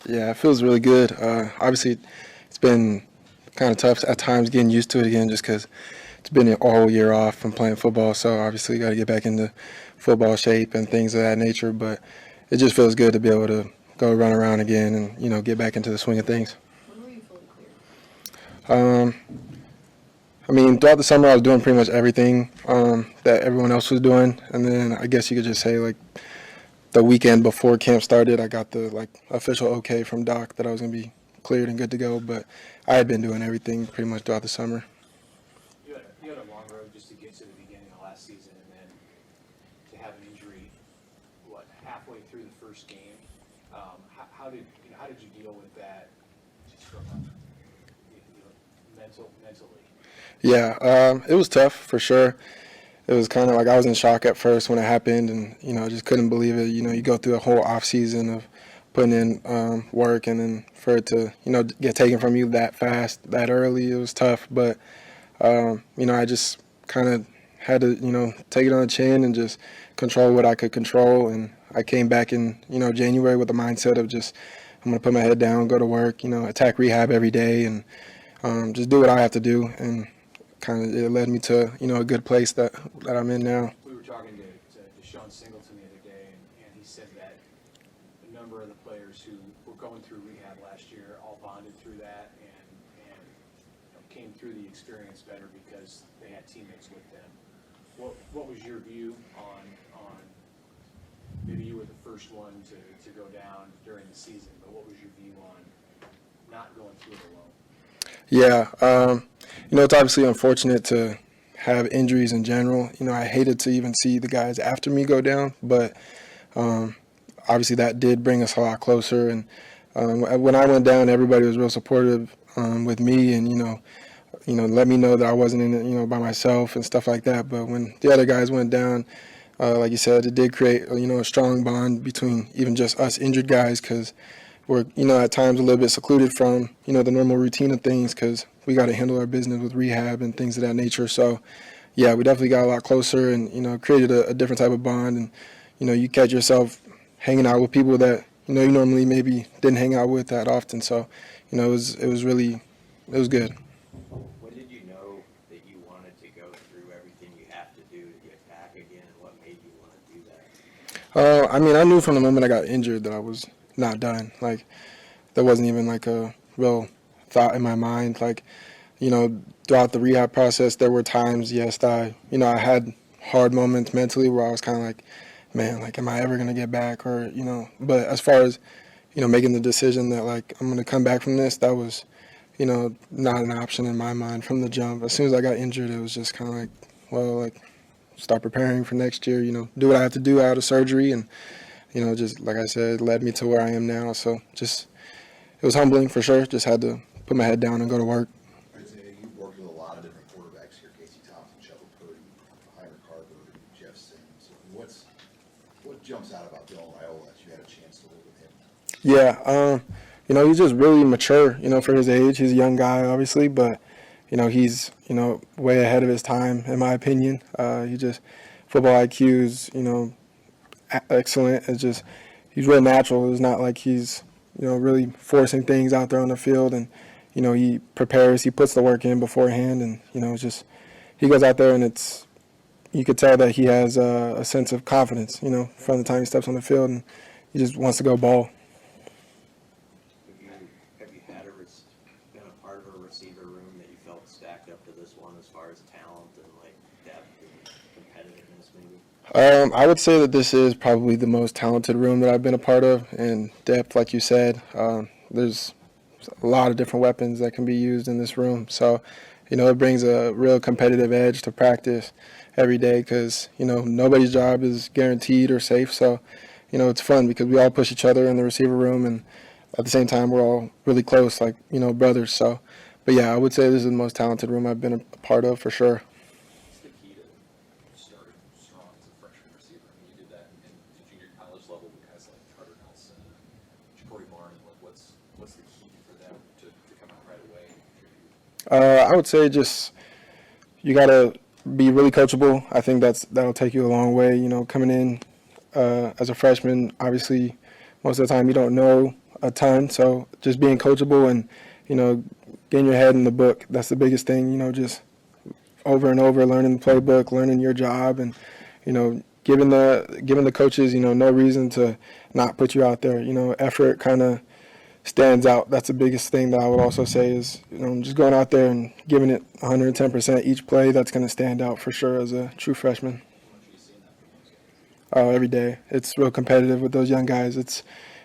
Yeah, it feels really good. Obviously, it's been kind of tough at times getting used to it again just because it's been an all year off from playing football. So obviously, got to get back into football shape and things of that nature. But it just feels good to be able to go run around again and, get back into the swing of things. When were you fully cleared? Um, I mean, throughout the summer, I was doing pretty much everything that everyone else was doing. And then I guess you could just say, like, the weekend before camp started, I got the official okay from Doc that I was going to be cleared and good to go. But I had been doing everything pretty much throughout the summer. You had a long road just to get to the beginning of last season, and then to have an injury, halfway through the first game. How did you deal with that, just from mentally? Yeah, it was tough for sure. It was kind of like I was in shock at first when it happened, and just couldn't believe it. You go through a whole off season of putting in work, and then for it to get taken from you that fast, that early, it was tough. But I just kind of had to take it on the chin and just control what I could control. And I came back in January with the mindset of just I'm gonna put my head down, go to work, attack rehab every day, and just do what I have to do. And kind of it led me to a good place that I'm in now. We were talking to Sean Singleton the other day, and he said that a number of the players who were going through rehab last year all bonded through that and came through the experience better because they had teammates with them. What was your view on maybe you were the first one to go down during the season, but what was your view on not going through it alone? Yeah, it's obviously unfortunate to have injuries in general. I hated to even see the guys after me go down, but obviously that did bring us a lot closer. And when I went down, everybody was real supportive with me, and let me know that I wasn't in it, by myself and stuff like that. But when the other guys went down, like you said, it did create a strong bond between even just us injured guys, because we're at times a little bit secluded from the normal routine of things because we got to handle our business with rehab and things of that nature. So yeah, we definitely got a lot closer and created a different type of bond. And you catch yourself hanging out with people that you normally maybe didn't hang out with that often. So it was good. When did you know that you wanted to go through everything you have to do to get back again, and what made you want to do that? I mean, I knew from the moment I got injured that I was not done. Like, there wasn't even like a real thought in my mind. Like, throughout the rehab process, there were times, yes, that I had hard moments mentally where I was kind of like, man, like, am I ever gonna get back? Or but as far as making the decision that like I'm gonna come back from this, that was not an option in my mind from the jump. As soon as I got injured, it was just kind of like, well, like, start preparing for next year. Do what I have to do out of surgery, and just like I said, it led me to where I am now. So just, it was humbling for sure. Just had to put my head down and go to work. Isaiah, you've worked with a lot of different quarterbacks here: Casey Thompson, Chuba Purdy, Hunter Carver, Jeff Sims. What jumps out about Dylan Raiola as you had a chance to live with him? Yeah, he's just really mature. For his age, he's a young guy, obviously, but he's way ahead of his time, in my opinion. He just football IQ is excellent. It's just he's real natural. It's not like he's really forcing things out there on the field, and he prepares, he puts the work in beforehand, and it's just he goes out there and you could tell that he has a sense of confidence from the time he steps on the field, and he just wants to go ball. Have you been a part of a receiver room that you felt stacked up to this one as far as talent and like depth and competitiveness maybe? I would say that this is probably the most talented room that I've been a part of, and depth, like you said. There's a lot of different weapons that can be used in this room. So, it brings a real competitive edge to practice every day because, nobody's job is guaranteed or safe. So, it's fun because we all push each other in the receiver room, and at the same time, we're all really close, like, brothers. So, but yeah, I would say this is the most talented room I've been a part of for sure. What's the key to starting strong as a freshman receiver? I mean, you did that in the junior college level with guys like Carter Nelson and Ja'Cory Barnes. Like, what's the key for them to come out right away and contribute? I would say just you got to be really coachable. I think that'll take you a long way. Coming in as a freshman, obviously, most of the time you don't know a ton. So just being coachable and, getting your head in the book, that's the biggest thing, just over and over, learning the playbook, learning your job, and, giving the coaches, no reason to not put you out there. Effort kind of stands out. That's the biggest thing that I would also say is, just going out there and giving it 110% each play. That's going to stand out for sure as a true freshman. Oh, every day. It's real competitive with those young guys. It's,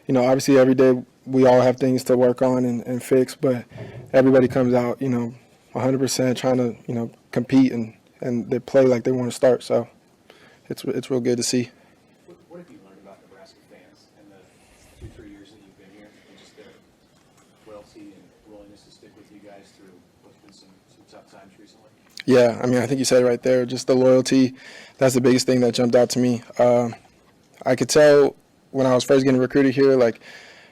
obviously every day we all have things to work on and fix, but everybody comes out, 100% trying to, compete and they play like they want to start. So it's real good to see. What have you learned about Nebraska fans in the 2-3 years that you've been here, and just their loyalty and willingness to stick with you guys through what's been some tough times recently? Yeah, I think you said it right there. Just the loyalty, that's the biggest thing that jumped out to me. I could tell when I was first getting recruited here, like,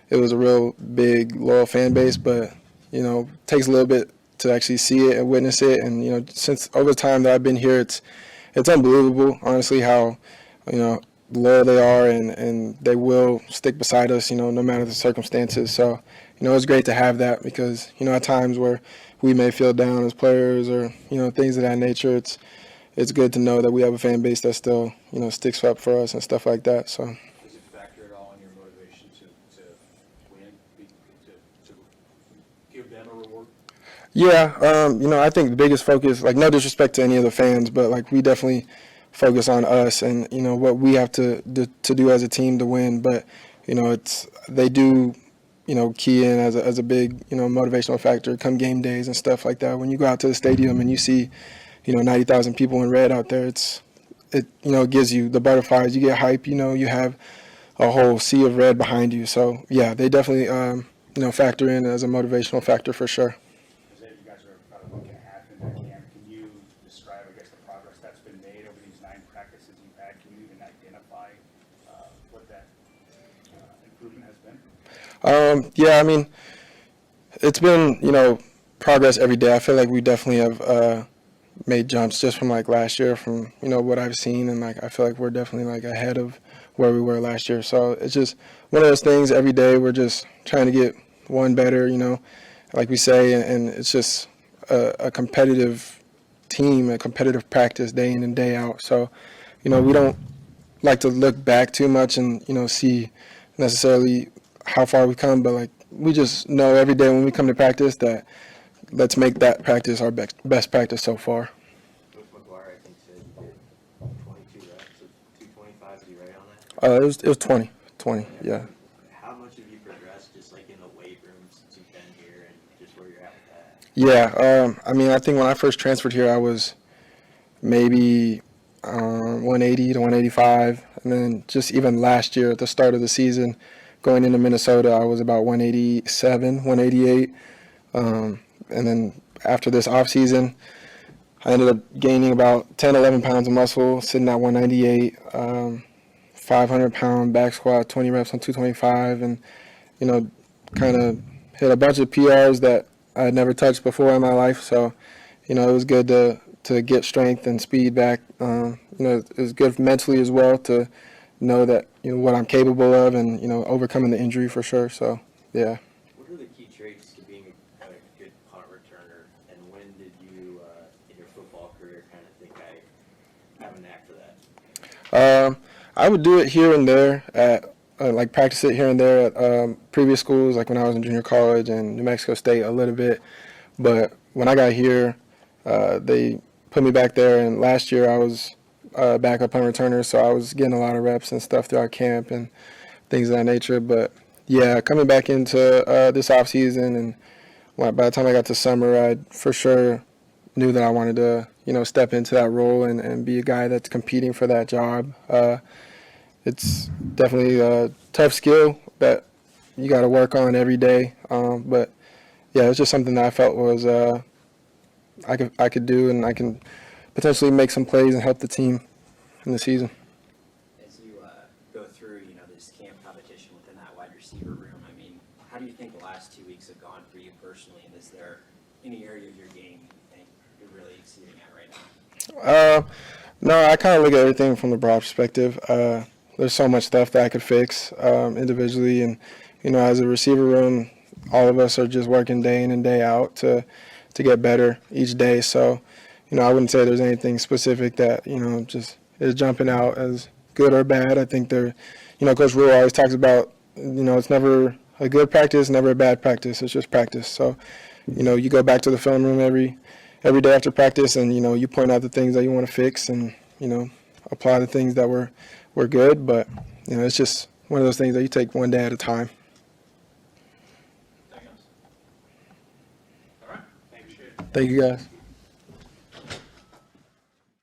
it was a real big, loyal fan base, but, it takes a little bit to actually see it and witness it. And, since over the time that I've been here, it's unbelievable, honestly, how, loyal they are and they will stick beside us, no matter the circumstances. So, it's great to have that because, at times where we may feel down as players or, things of that nature, it's good to know that we have a fan base that still, sticks up for us and stuff like that. So. Does it factor at all in your motivation to win, to give them a reward? Yeah, I think the biggest focus, like, no disrespect to any of the fans, but, like, we definitely focus on us and, what we have to do as a team to win. But, they do, key in as a big, motivational factor come game days and stuff like that. When you go out to the stadium and you see, 90,000 people in red out there, it gives you the butterflies. You get hype, you have a whole sea of red behind you. So, yeah, they definitely, factor in as a motivational factor for sure. You guys are about a week and a half into camp. Can you describe, I guess, the progress that's been made over these 9 practices you've had? Can you even identify what that improvement has been? Yeah, it's been, progress every day. I feel like we definitely have made jumps just from, like, last year from, what I've seen. And, like, I feel like we're definitely, like, ahead of where we were last year. So it's just one of those things every day. We're just trying to get one better, like we say. And it's just a competitive team, a competitive practice day in and day out. So, we don't like to look back too much and, see necessarily how far we've come. But, like, we just know every day when we come to practice that let's make that practice our best practice so far. Coach McGuire, I think, said you did 22 reps of 225. Is he right on that? It was 20, yeah. How much have you progressed just like in the weight room since you've been here and just where you're at with that? Yeah, I think when I first transferred here, I was maybe 180 to 185. And then just even last year at the start of the season, going into Minnesota, I was about 187, 188. And then after this offseason, I ended up gaining about 10, 11 pounds of muscle, sitting at 198, 500-pound back squat, 20 reps on 225, and, kind of hit a bunch of PRs that I had never touched before in my life. So, it was good to get strength and speed back. It was good mentally as well to know that, what I'm capable of and, overcoming the injury for sure. So, yeah. What are the key traits to being a good punt returner, and when did you, in your football career, kind of think I have a knack for that? I would do it here and there at, practice it here and there at previous schools, like when I was in junior college and New Mexico State a little bit. But when I got here, they put me back there, and last year I was backup punt returner, so I was getting a lot of reps and stuff throughout camp and things of that nature. But, yeah, coming back into this offseason and by the time I got to summer, I for sure knew that I wanted to, step into that role and be a guy that's competing for that job. It's definitely a tough skill that you got to work on every day. But, yeah, it's just something that I felt was I could do, and I can potentially make some plays and help the team in the season. As you go through, this camp competition within that wide receiver room, how do you think the last 2 weeks have gone for you personally? And is there any area of your game you think you're really exceeding at right now? No, I kind of look at everything from the broad perspective. There's so much stuff that I could fix individually, and as a receiver room, all of us are just working day in and day out to get better each day. So, I wouldn't say there's anything specific that, just is jumping out as good or bad. I think Coach Rule always talks about, it's never a good practice, never a bad practice. It's just practice. So, you go back to the film room every day after practice and, you point out the things that you want to fix and, apply the things that were good. But, it's just one of those things that you take one day at a time. Anything else? All right, appreciate it. Thank you, guys.